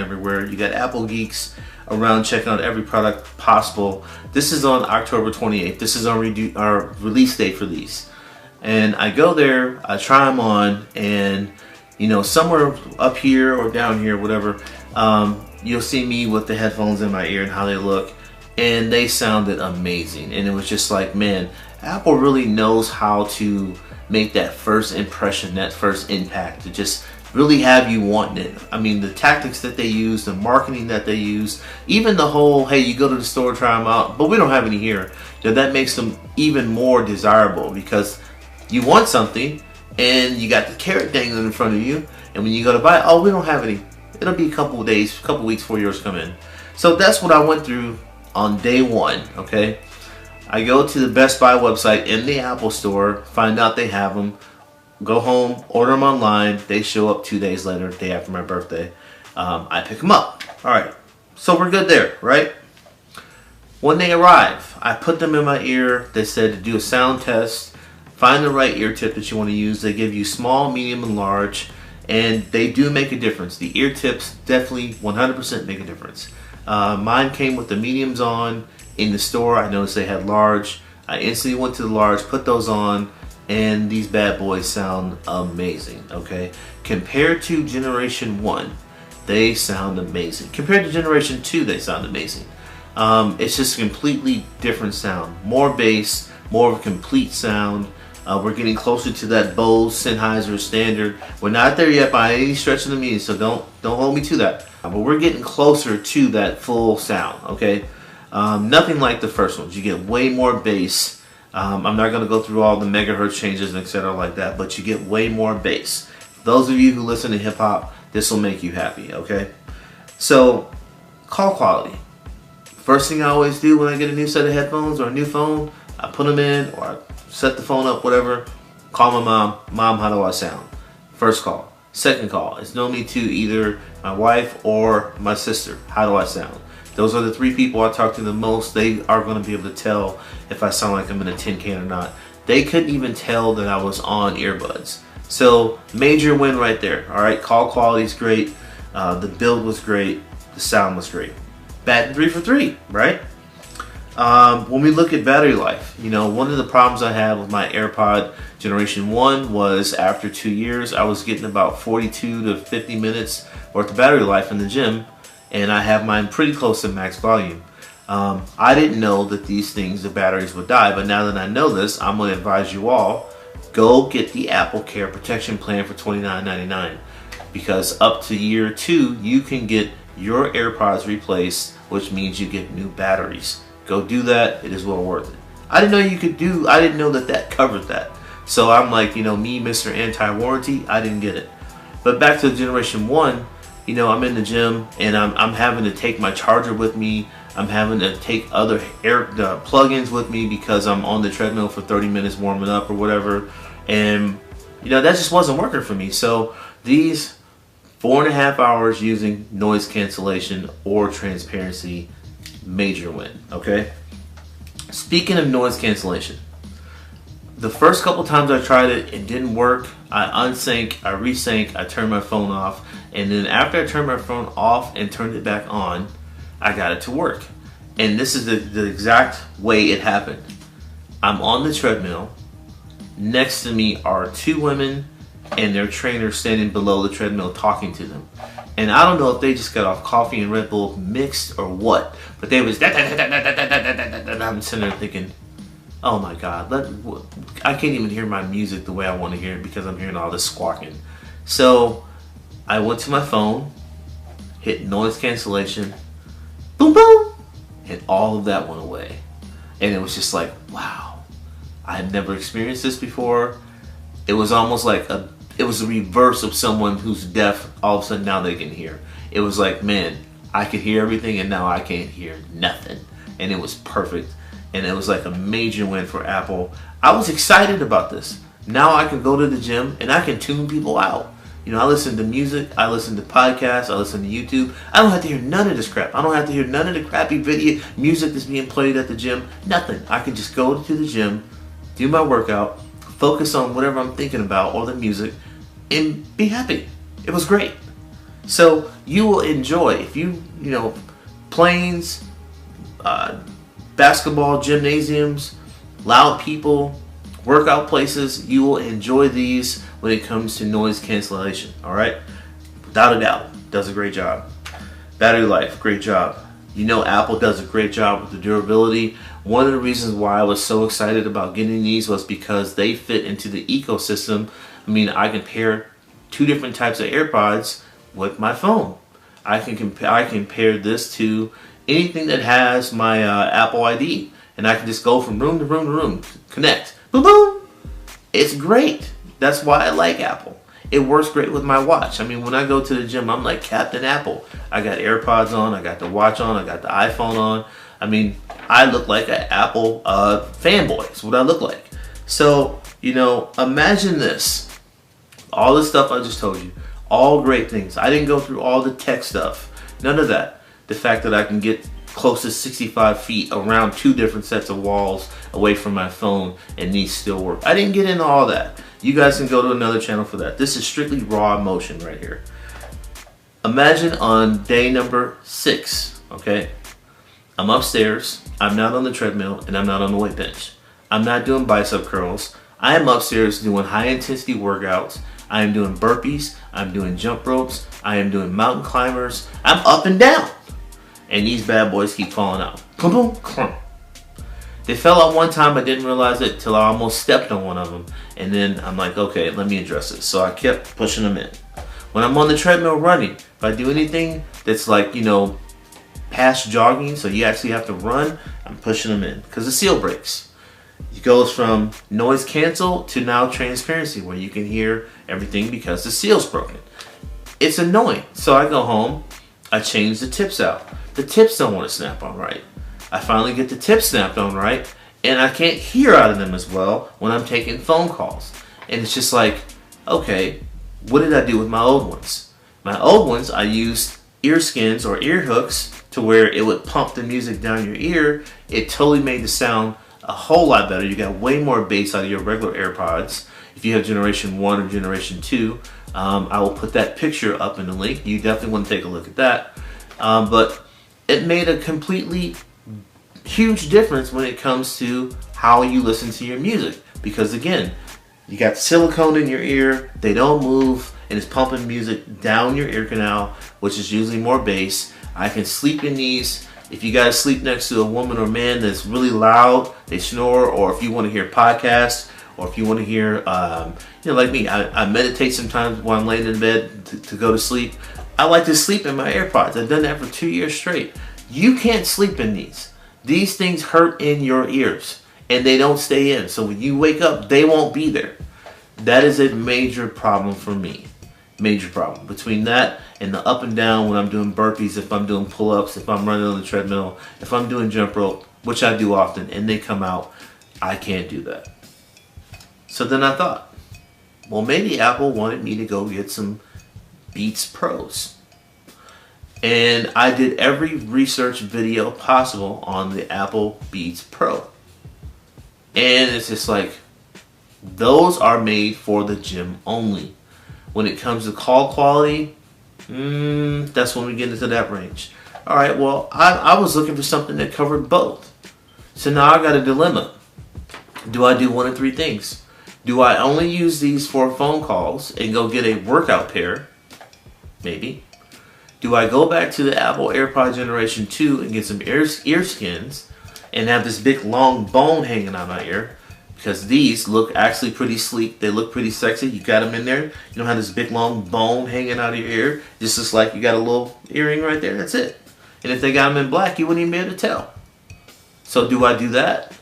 everywhere. You got Apple geeks around checking out every product possible. This is on October 28th. This is our release date for these. And I go there, I try them on, and you know, somewhere up here or down here, whatever, you'll see me with the headphones in my ear and how they look, and they sounded amazing. And it was just like, man, Apple really knows how to make that first impression, that first impact, to just really have you wanting it. I mean, the tactics that they use, the marketing that they use, even the whole, hey, you go to the store, try them out, but we don't have any here. You know, that makes them even more desirable, because you want something and you got the carrot dangling in front of you, and when you go to buy it, oh, we don't have any. It'll be a couple of days, a couple of weeks before yours come in. So that's what I went through on day one, okay? I go to the Best Buy website in the Apple store, find out they have them, go home, order them online. They show up 2 days later, day after my birthday. I pick them up. All right, so we're good there, right? When they arrive, I put them in my ear. They said to do a sound test, find the right ear tip that you want to use. They give you small, medium, and large, and they do make a difference. The ear tips definitely 100% make a difference. Mine came with the mediums on. In the store, I noticed they had large. I instantly went to the large, put those on, and these bad boys sound amazing, okay? Compared to Generation 1, they sound amazing. Compared to Generation 2, they sound amazing. It's just a completely different sound. More bass, more of a complete sound. We're getting closer to that Bose Sennheiser standard. We're not there yet by any stretch of the means, so don't hold me to that. But we're getting closer to that full sound, okay? Nothing like the first ones. You get way more bass. I'm not going to go through all the megahertz changes and etc. like that, but you get way more bass. Those of you who listen to hip hop, this will make you happy, okay? So, call quality. First thing I always do when I get a new set of headphones or a new phone, I put them in, or I set the phone up, whatever, call my mom. Mom, how do I sound? First call. Second call, it's normally to either my wife or my sister. How do I sound? Those are the three people I talk to the most. They are going to be able to tell if I sound like I'm in a tin can or not. They couldn't even tell that I was on earbuds. So major win right there. All right, call quality is great. The build was great. The sound was great. Batting 3 for 3, right? When we look at battery life, you know, one of the problems I had with my AirPod Generation 1 was after 2 years, I was getting about 42 to 50 minutes worth of battery life in the gym, and I have mine pretty close to max volume. I didn't know that these things, the batteries would die, but now that I know this, I'm going to advise you all, go get the Apple Care Protection Plan for $29.99, because up to year 2, you can get your AirPods replaced, which means you get new batteries. Go do that. It is well worth it. I didn't know you could do, I didn't know that that covered that. So I'm like, you know, me, Mr. Anti-Warranty, I didn't get it. But back to Generation 1, you know, I'm in the gym and I'm having to take my charger with me. I'm having to take other plugins with me because I'm on the treadmill for 30 minutes warming up or whatever. And, you know, that just wasn't working for me. So these 4.5 hours using noise cancellation or transparency, major win, okay? Speaking of noise cancellation, the first couple times I tried it, it didn't work. I unsync, I resync, I turned my phone off, and then after I turned my phone off and turned it back on, I got it to work. And this is the exact way it happened. I'm on the treadmill. Next to me are 2 women and their trainer standing below the treadmill talking to them. And I don't know if they just got off coffee and Red Bull mixed or what, but they was and I'm sitting there thinking, oh my God, I can't even hear my music the way I want to hear it because I'm hearing all this squawking. So I went to my phone, hit noise cancellation, boom, boom, and all of that went away. And it was just like, wow, I had never experienced this before. It was almost like it was a reverse of someone who's deaf. All of a sudden now they can hear. It was like, man, I could hear everything and now I can't hear nothing. And it was perfect. And it was like a major win for Apple. I was excited about this. Now I can go to the gym and I can tune people out. You know, I listen to music, I listen to podcasts, I listen to YouTube. I don't have to hear none of this crap. I don't have to hear none of the crappy video music that's being played at the gym. Nothing. I can just go to the gym, do my workout, focus on whatever I'm thinking about or the music, and be happy. It was great. So you will enjoy, if planes, basketball gymnasiums, loud people, workout places, you will enjoy these when it comes to noise cancellation. All right, without a doubt, does a great job. Battery life, great job. Apple does a great job with the durability. One of the reasons why I was so excited about getting these was because they fit into the ecosystem. I mean, I can pair two different types of AirPods with my phone. I can pair this to anything that has my Apple ID, and I can just go from room to room to room, connect, boom, boom. It's great. That's why I like Apple. It works great with my watch. I mean, when I go to the gym, I'm like Captain Apple. I got AirPods on, I got the watch on, I got the iPhone on. I mean, I look like an Apple fanboy. That's what I look like. So, imagine this. All the stuff I just told you, all great things. I didn't go through all the tech stuff. None of that. The fact that I can get close to 65 feet around two different sets of walls away from my phone and these still work. I didn't get into all that. You guys can go to another channel for that. This is strictly raw emotion right here. Imagine on day number 6, okay? I'm upstairs, I'm not on the treadmill, and I'm not on the weight bench. I'm not doing bicep curls. I am upstairs doing high intensity workouts. I am doing burpees, I'm doing jump ropes, I am doing mountain climbers. I'm up and down. And these bad boys keep falling out. Boom, boom, clunk. They fell out one time, I didn't realize it till I almost stepped on one of them. And then I'm like, okay, let me address it. So I kept pushing them in. When I'm on the treadmill running, if I do anything that's like, past jogging, so you actually have to run, I'm pushing them in because the seal breaks. It goes from noise cancel to now transparency, where you can hear everything because the seal's broken. It's annoying. So I go home, I change the tips out. The tips don't want to snap on right. I finally get the tips snapped on right, and I can't hear out of them as well when I'm taking phone calls. And it's just like, okay, what did I do with my old ones? My old ones, I used ear skins or ear hooks to where it would pump the music down your ear. It totally made the sound a whole lot better. You got way more bass out of your regular AirPods. If you have generation 1 or generation 2, I will put that picture up in the link. You definitely want to take a look at that. But it made a completely huge difference when it comes to how you listen to your music, because again, you got silicone in your ear, they don't move, and it's pumping music down your ear canal, which is usually more bass. I can sleep in these. If you guys sleep next to a woman or man that's really loud, they snore, or if you want to hear podcasts, or if you want to hear, like me, I meditate sometimes while I'm laying in bed to go to sleep. I like to sleep in my AirPods. I've done that for 2 years straight. You can't sleep in these. These things hurt in your ears and they don't stay in. So when you wake up, they won't be there. That is a major problem for me. Major problem. Between that and the up and down when I'm doing burpees, if I'm doing pull-ups, if I'm running on the treadmill, if I'm doing jump rope, which I do often, and they come out, I can't do that. So then I thought, well, maybe Apple wanted me to go get some Beats Pros. And I did every research video possible on the Apple Beats Pro. And it's just like, those are made for the gym only. When it comes to call quality, that's when we get into that range. Alright, well, I was looking for something that covered both. So now I got a dilemma. Do I do one of three things? Do I only use these for phone calls and go get a workout pair? Maybe. Do I go back to the Apple AirPods Generation 2 and get some ear skins and have this big long bone hanging out my ear? Because these look actually pretty sleek. They look pretty sexy. You got them in there. You don't have this big long bone hanging out of your ear. Just looks like you got a little earring right there. That's it. And if they got them in black, you wouldn't even be able to tell. So do I do that?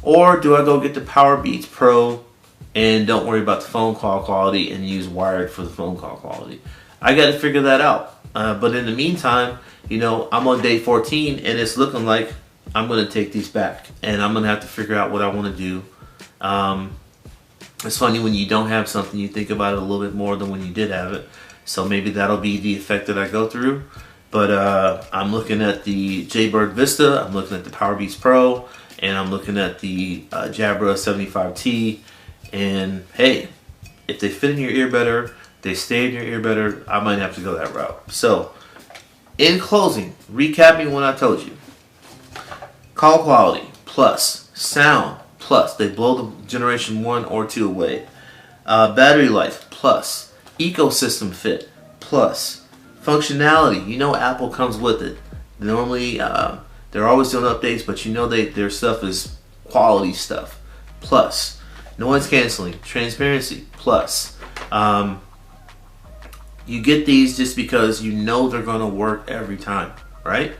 Or do I go get the Power Beats Pro and don't worry about the phone call quality and use wired for the phone call quality? I got to figure that out. But in the meantime, I'm on day 14 and it's looking like I'm going to take these back. And I'm going to have to figure out what I want to do. It's funny when you don't have something, you think about it a little bit more than when you did have it. So maybe that'll be the effect that I go through. But I'm looking at the Jaybird Vista, I'm looking at the Power Beats Pro, and I'm looking at the Jabra 75T. And hey, if they fit in your ear better, they stay in your ear better, I might have to go that route. So, in closing, recapping what I told you. Call quality, plus. Sound, plus. They blow the generation 1 or 2 away. Battery life, plus. Ecosystem fit, plus. Functionality, you know Apple comes with it. Normally, they're always doing updates, but you know their stuff is quality stuff, plus. Noise canceling, transparency, plus. You get these just because you know they're going to work every time, right?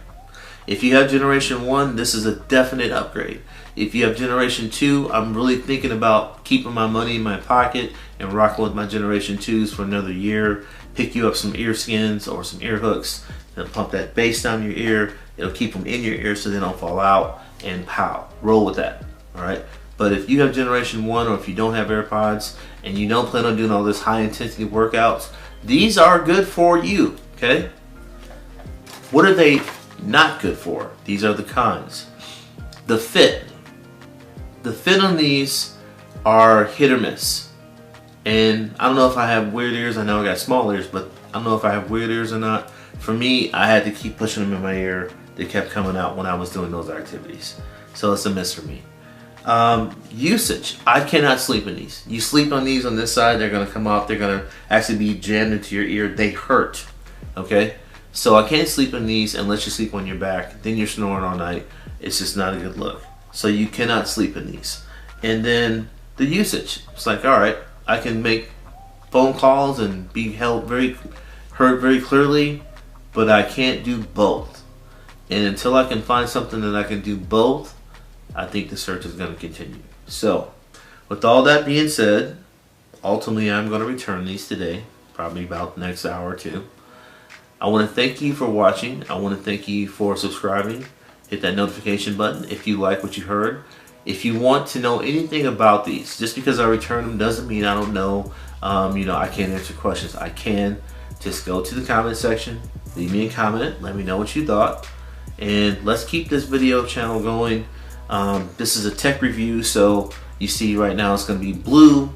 If you have generation 1, this is a definite upgrade. If you have generation 2, I'm really thinking about keeping my money in my pocket and rocking with my generation 2s for another year. Pick you up some ear skins or some ear hooks and pump that bass down your ear. It'll keep them in your ear so they don't fall out, and pow, roll with that, all right? But if you have generation 1 or if you don't have AirPods and you don't plan on doing all this high intensity workouts, these are good for you, okay? What are they not good for? These are the cons. The fit. The fit on these are hit or miss. And I don't know if I have weird ears. I know I got small ears, but I don't know if I have weird ears or not. For me, I had to keep pushing them in my ear. They kept coming out when I was doing those activities. So it's a miss for me. Usage. I cannot sleep in these. You sleep on these on this side, they're going to come off. They're going to actually be jammed into your ear. They hurt. Okay? So I can't sleep in these unless you sleep on your back. Then you're snoring all night. It's just not a good look. So you cannot sleep in these. And then the usage. It's like, all right, I can make phone calls and be heard very clearly, but I can't do both. And until I can find something that I can do both, I think the search is going to continue. So, with all that being said, ultimately I'm going to return these today, probably about the next hour or two. I want to thank you for watching. I want to thank you for subscribing. Hit that notification button if you like what you heard. If you want to know anything about these, just because I return them doesn't mean I don't know. I can't answer questions. I can. Just go to the comment section, leave me a comment, let me know what you thought, and let's keep this video channel going. This is a tech review, so you see right now it's going to be blue.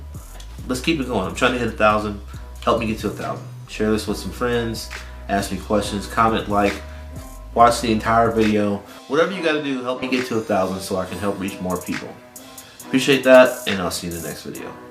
Let's keep it going. I'm trying to hit 1,000. Help me get to 1,000. Share this with some friends. Ask me questions. Comment, like, watch the entire video. Whatever you got to do, help me get to 1,000 so I can help reach more people. Appreciate that, and I'll see you in the next video.